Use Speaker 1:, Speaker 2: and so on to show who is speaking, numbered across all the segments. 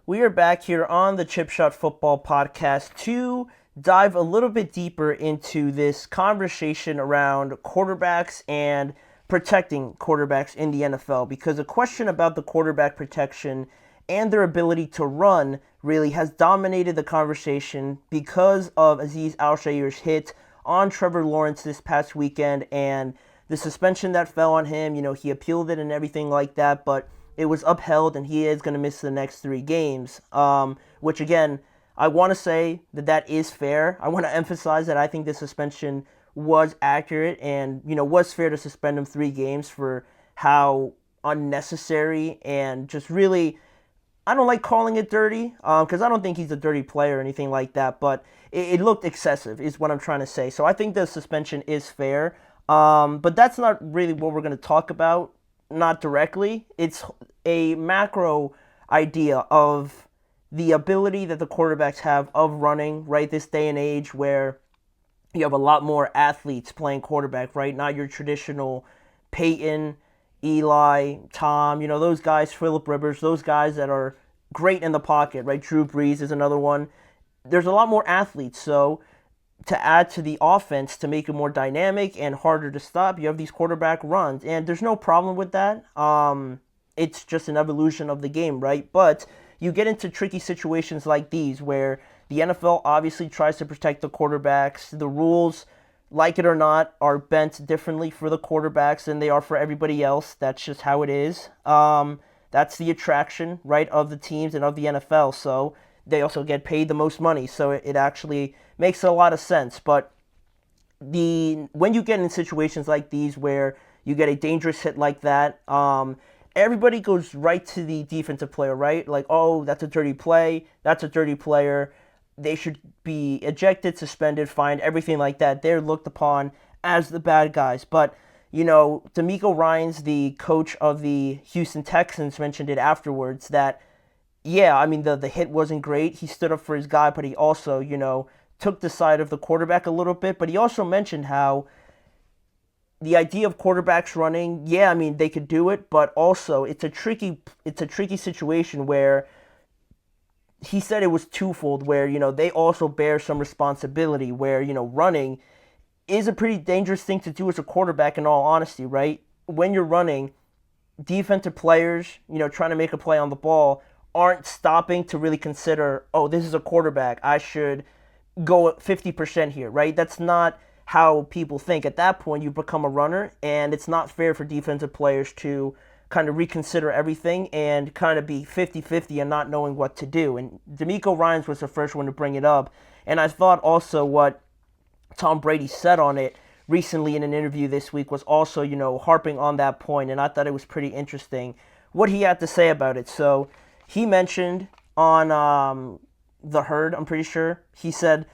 Speaker 1: We are back here on the Chip Shot Football Podcast to dive a little bit deeper into this conversation around quarterbacks and protecting quarterbacks in the NFL, because a question about the quarterback protection and their ability to run really has dominated the conversation because of Azeez Al-Shaair's hit on Trevor Lawrence this past weekend and the suspension that fell on him. He appealed it and everything like that, but it was upheld, and he is going to miss the next 3 games. Which, again, I want to say that is fair. I want to emphasize that I think the suspension was accurate and, was fair to suspend him 3 games for how unnecessary and just really, I don't like calling it dirty, because I don't think he's a dirty player or anything like that, but it looked excessive is what I'm trying to say. So I think the suspension is fair, but that's not really what we're going to talk about, not directly. It's a macro idea of the ability that the quarterbacks have of running, right? This day and age where you have a lot more athletes playing quarterback, right? Not your traditional Peyton, Eli, Tom, those guys, Philip Rivers, those guys that are great in the pocket, right? Drew Brees is another one. There's a lot more athletes, so to add to the offense to make it more dynamic and harder to stop, you have these quarterback runs, and there's no problem with that. It's just an evolution of the game, right? But you get into tricky situations like these where the NFL obviously tries to protect the quarterbacks. The rules, like it or not, are bent differently for the quarterbacks than they are for everybody else. That's just how it is. That's the attraction, right, of the teams and of the NFL. So they also get paid the most money, so it actually makes a lot of sense. But when you get in situations like these where you get a dangerous hit like that, everybody goes right to the defensive player, right? Like, oh, that's a dirty play, that's a dirty player, they should be ejected, suspended, fined, everything like that. They're looked upon as the bad guys. But DeMeco Ryans, the coach of the Houston Texans, mentioned it afterwards that, yeah, I mean, the hit wasn't great. He stood up for his guy, but he also, took the side of the quarterback a little bit. But he also mentioned how the idea of quarterbacks running, yeah, I mean, they could do it, but also it's a tricky situation where he said it was twofold, where, they also bear some responsibility, where, running is a pretty dangerous thing to do as a quarterback, in all honesty, right? When you're running, defensive players, trying to make a play on the ball, aren't stopping to really consider, oh, this is a quarterback, I should go 50% here, right? That's not how people think. At that point, you become a runner, and it's not fair for defensive players to kind of reconsider everything and kind of be 50-50 and not knowing what to do. And DeMeco Ryans was the first one to bring it up. And I thought also what Tom Brady said on it recently in an interview this week was also, harping on that point, and I thought it was pretty interesting what he had to say about it. So he mentioned on The Herd, I'm pretty sure, he said,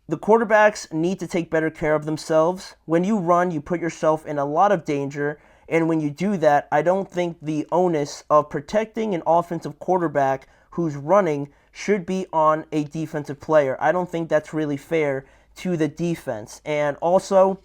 Speaker 1: the quarterbacks need to take better care of themselves. When you run, you put yourself in a lot of danger, and when you do that, I don't think the onus of protecting an offensive quarterback who's running should be on a defensive player. I don't think that's really fair to the defense. And also,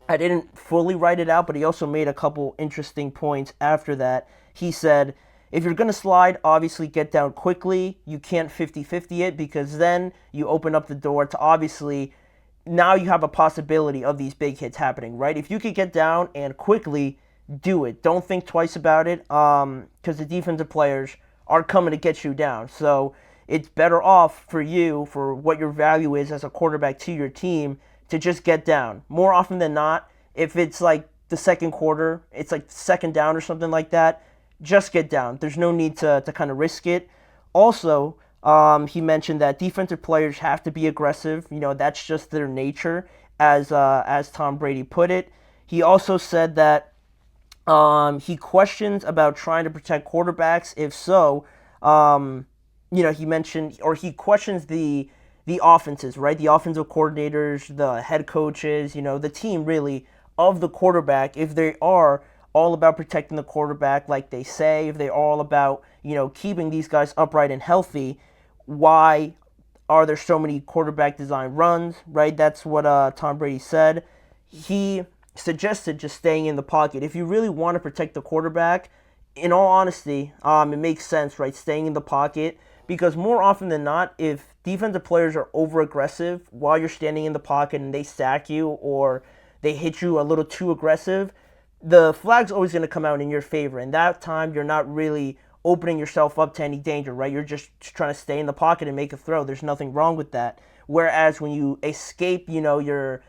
Speaker 1: I didn't fully write it out, but he also made a couple interesting points after that. He said, if you're going to slide, obviously get down quickly. You can't 50-50 it, because then you open up the door to, obviously, now you have a possibility of these big hits happening, right? If you could get down and quickly do it, don't think twice about it, because the defensive players are coming to get you down. So it's better off for you, for what your value is as a quarterback to your team, to just get down. More often than not, if it's like the second quarter, it's like second down or something like that, just get down. There's no need to kind of risk it. Also, he mentioned that defensive players have to be aggressive. That's just their nature, as Tom Brady put it. He also said that he questions about trying to protect quarterbacks. If so, he mentioned, or he questions the offenses, right? The offensive coordinators, the head coaches, the team really of the quarterback, if they are all about protecting the quarterback like they say, if they're all about, keeping these guys upright and healthy, why are there so many quarterback design runs, right? That's what Tom Brady said. He suggested just staying in the pocket. If you really want to protect the quarterback, in all honesty, it makes sense, right? Staying in the pocket, because more often than not, if defensive players are over aggressive while you're standing in the pocket and they sack you or they hit you a little too aggressive, the flag's always going to come out in your favor. And that time, you're not really opening yourself up to any danger, right? You're just trying to stay in the pocket and make a throw. There's nothing wrong with that. Whereas when you escape, your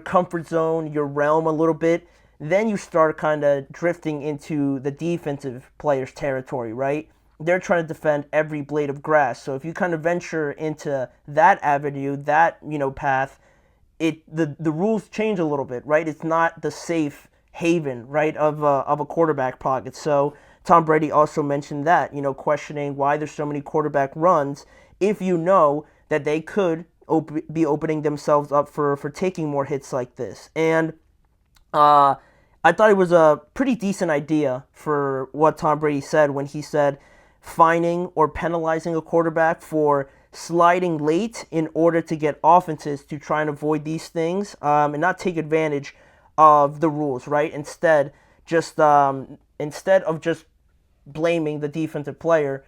Speaker 1: comfort zone, your realm a little bit, then you start kind of drifting into the defensive player's territory, right? They're trying to defend every blade of grass. So if you kind of venture into that avenue, that path, the rules change a little bit, right? It's not the safe haven, right, of a quarterback pocket. So Tom Brady also mentioned that, questioning why there's so many quarterback runs if you know that they could be opening themselves up for taking more hits like this. And I thought it was a pretty decent idea for what Tom Brady said when he said fining or penalizing a quarterback for sliding late in order to get offenses to try and avoid these things, and not take advantage of the rules, right? Instead of just blaming the defensive player,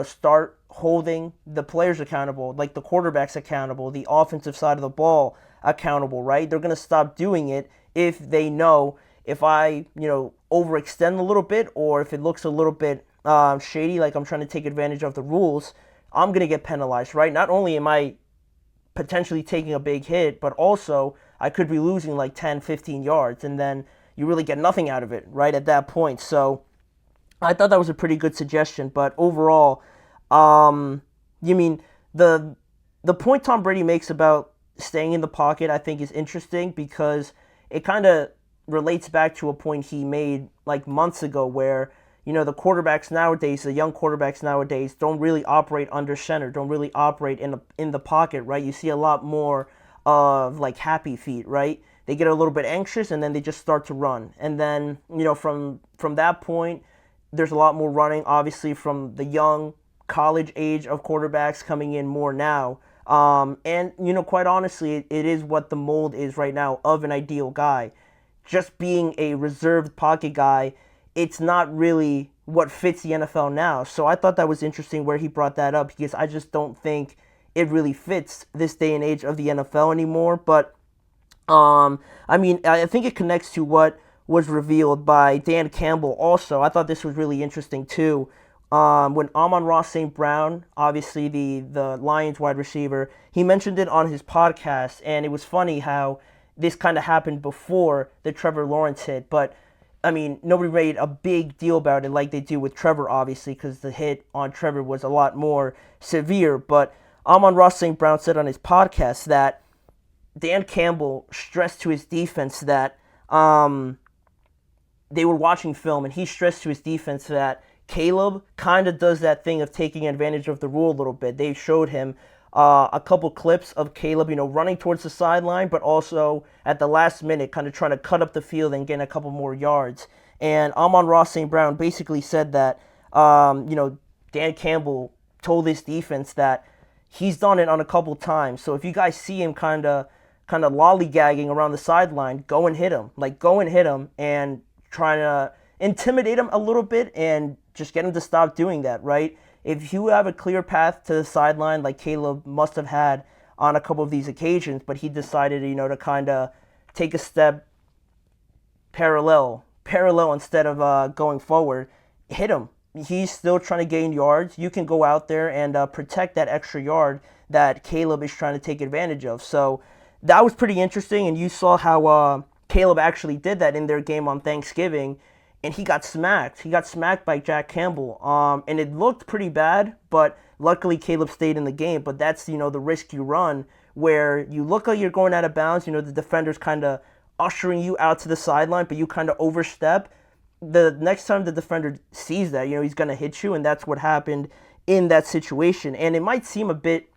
Speaker 1: start holding the players accountable, like the quarterbacks accountable, the offensive side of the ball accountable, right? They're going to stop doing it if they know if I, overextend a little bit, or if it looks a little bit shady, like I'm trying to take advantage of the rules, I'm going to get penalized, right? Not only am I potentially taking a big hit, but also I could be losing like 10, 15 yards, and then you really get nothing out of it, right, at that point. So I thought that was a pretty good suggestion, but overall, you mean the point Tom Brady makes about staying in the pocket, I think, is interesting because it kind of relates back to a point he made like months ago where, the quarterbacks nowadays, the young quarterbacks nowadays don't really operate under center, don't really operate in the pocket, right? You see a lot more of like happy feet, right? They get a little bit anxious and then they just start to run. And then, from that point, there's a lot more running, obviously, from the young college age of quarterbacks coming in more now. And, quite honestly, it is what the mold is right now of an ideal guy. Just being a reserved pocket guy, it's not really what fits the NFL now. So I thought that was interesting where he brought that up because I just don't think it really fits this day and age of the NFL anymore. But, I think it connects to what was revealed by Dan Campbell also. I thought this was really interesting too. When Amon-Ra St. Brown, obviously the Lions wide receiver, he mentioned it on his podcast, and it was funny how this kind of happened before the Trevor Lawrence hit, but nobody made a big deal about it like they do with Trevor, obviously, because the hit on Trevor was a lot more severe. But Amon-Ra St. Brown said on his podcast that Dan Campbell stressed to his defense that they were watching film, and he stressed to his defense that Caleb kind of does that thing of taking advantage of the rule a little bit. They showed him a couple clips of Caleb, running towards the sideline, but also at the last minute kind of trying to cut up the field and gain a couple more yards. And Amon-Ra St. Brown basically said that, Dan Campbell told his defense that he's done it on a couple times. So if you guys see him kind of lollygagging around the sideline, go and hit him. Like, go and hit him and trying to intimidate him a little bit and just get him to stop doing that, right? If you have a clear path to the sideline like Caleb must have had on a couple of these occasions, but he decided, to kind of take a step parallel instead of going forward, hit him. He's still trying to gain yards. You can go out there and protect that extra yard that Caleb is trying to take advantage of. So that was pretty interesting, and you saw how Caleb actually did that in their game on Thanksgiving, and he got smacked. He got smacked by Jack Campbell, and it looked pretty bad, but luckily Caleb stayed in the game. But that's, the risk you run where you look like you're going out of bounds, the defender's kind of ushering you out to the sideline, but you kind of overstep. The next time the defender sees that, he's going to hit you, and that's what happened in that situation. And it might seem a bit,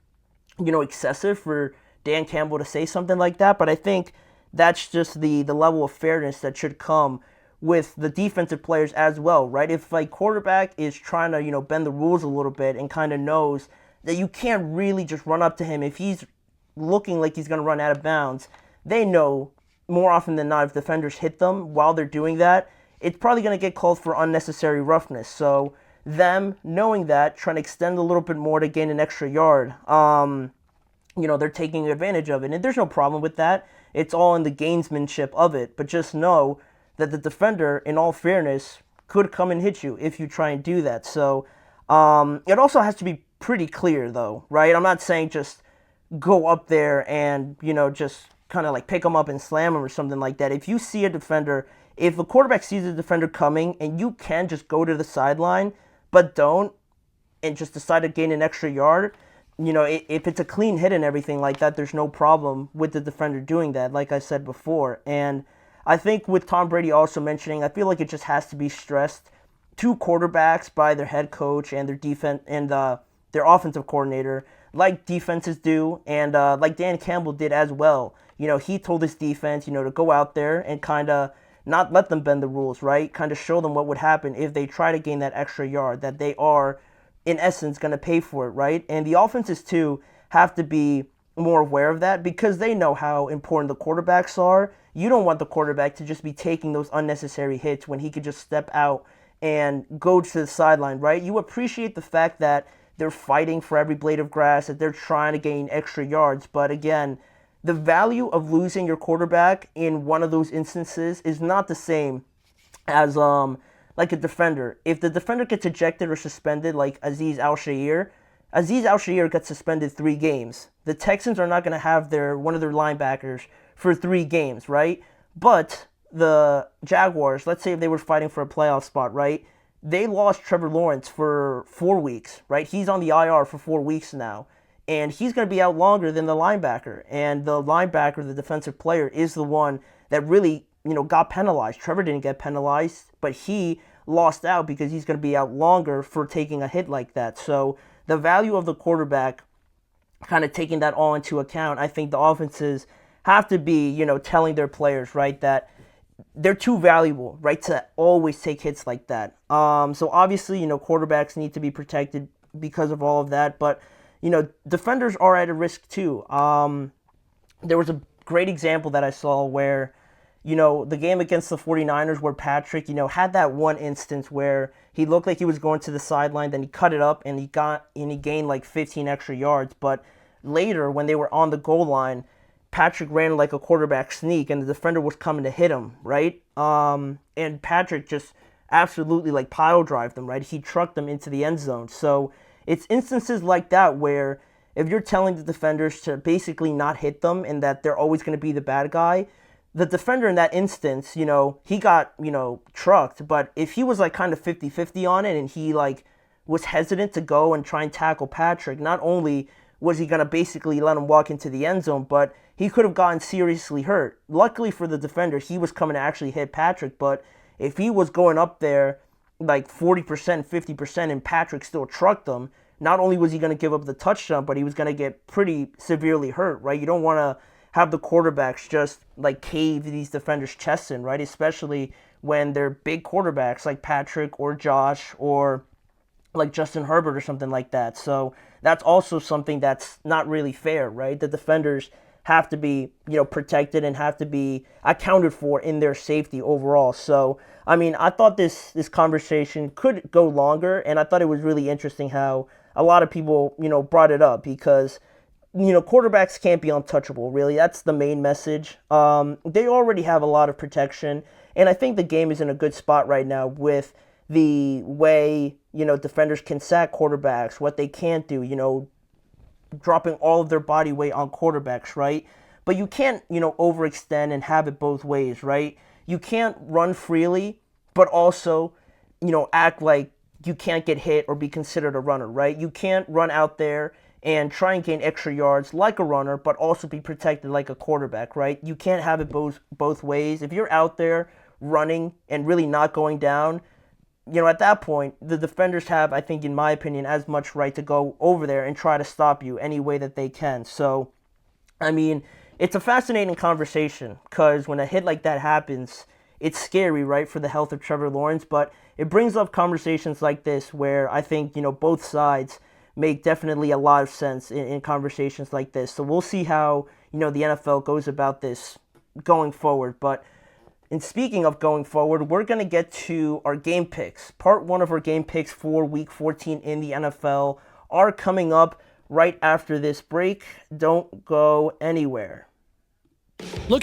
Speaker 1: excessive for Dan Campbell to say something like that, but I think that's just the level of fairness that should come with the defensive players as well, right? If a quarterback is trying to, bend the rules a little bit and kind of knows that you can't really just run up to him if he's looking like he's going to run out of bounds, they know more often than not if defenders hit them while they're doing that, it's probably going to get called for unnecessary roughness. So them knowing that, trying to extend a little bit more to gain an extra yard, they're taking advantage of it. And there's no problem with that. It's all in the gamesmanship of it. But just know that the defender, in all fairness, could come and hit you if you try and do that. So it also has to be pretty clear, though, right? I'm not saying just go up there and, just kind of like pick them up and slam them or something like that. If you see a defender, if a quarterback sees a defender coming and you can just go to the sideline, but don't, and just decide to gain an extra yard, if it's a clean hit and everything like that, there's no problem with the defender doing that, like I said before. And I think with Tom Brady also mentioning, I feel like it just has to be stressed to quarterbacks by their head coach and their defense and their offensive coordinator, like defenses do, and like Dan Campbell did as well. He told his defense, to go out there and kind of not let them bend the rules, right? Kind of show them what would happen if they try to gain that extra yard, that they are, in essence, going to pay for it, right? And the offenses, too, have to be more aware of that because they know how important the quarterbacks are. You don't want the quarterback to just be taking those unnecessary hits when he could just step out and go to the sideline, right? You appreciate the fact that they're fighting for every blade of grass, that they're trying to gain extra yards. But again, the value of losing your quarterback in one of those instances is not the same as like a defender. If the defender gets ejected or suspended, like Azeez Al-Shaair gets suspended 3 games. The Texans are not going to have one of their linebackers for 3 games, right? But the Jaguars, let's say if they were fighting for a playoff spot, right? They lost Trevor Lawrence for 4 weeks, right? He's on the IR for 4 weeks now. And he's going to be out longer than the linebacker. And the linebacker, the defensive player, is the one that really, got penalized. Trevor didn't get penalized, but he lost out because he's going to be out longer for taking a hit like that. So the value of the quarterback, kind of taking that all into account, I think the offenses have to be, telling their players, right, that they're too valuable, right, to always take hits like that. So obviously, quarterbacks need to be protected because of all of that, but defenders are at a risk too. There was a great example that I saw where, the game against the 49ers where Patrick, had that one instance where he looked like he was going to the sideline, then he cut it up and he gained like 15 extra yards. But later, when they were on the goal line, Patrick ran like a quarterback sneak and the defender was coming to hit him, right? And Patrick just absolutely like pile drived them, right? He trucked them into the end zone. So it's instances like that where if you're telling the defenders to basically not hit them and that they're always going to be the bad guy, the defender in that instance, he got, trucked. But if he was like kind of 50-50 on it and he like was hesitant to go and try and tackle Patrick, not only was he going to basically let him walk into the end zone, but he could have gotten seriously hurt. Luckily for the defender, he was coming to actually hit Patrick. But if he was going up there like 40%, 50%, and Patrick still trucked him, not only was he going to give up the touchdown, but he was going to get pretty severely hurt, right? You don't want to have the quarterbacks just like cave these defenders' chests in, right? Especially when they're big quarterbacks like Patrick or Josh or like Justin Herbert or something like that. So that's also something that's not really fair, right? The defenders have to be, protected and have to be accounted for in their safety overall. So, I mean, I thought this conversation could go longer, and I thought it was really interesting how a lot of people, brought it up because, quarterbacks can't be untouchable, really. That's the main message. They already have a lot of protection, and I think the game is in a good spot right now with the way, defenders can sack quarterbacks, what they can't do, dropping all of their body weight on quarterbacks, right? But you can't, overextend and have it both ways, right? You can't run freely, but also, act like you can't get hit or be considered a runner, right? You can't run out there and try and gain extra yards like a runner, but also be protected like a quarterback, right? You can't have it both ways. If you're out there running and really not going down, at that point, the defenders have, I think, in my opinion, as much right to go over there and try to stop you any way that they can. So, I mean, it's a fascinating conversation because when a hit like that happens, it's scary, right, for the health of Trevor Lawrence, but it brings up conversations like this where I think, both sides make definitely a lot of sense in conversations like this. So we'll see how, the NFL goes about this going forward. But And speaking of going forward, we're going to get to our game picks. Part 1 of our game picks for Week 14 in the NFL are coming up right after this break. Don't go anywhere.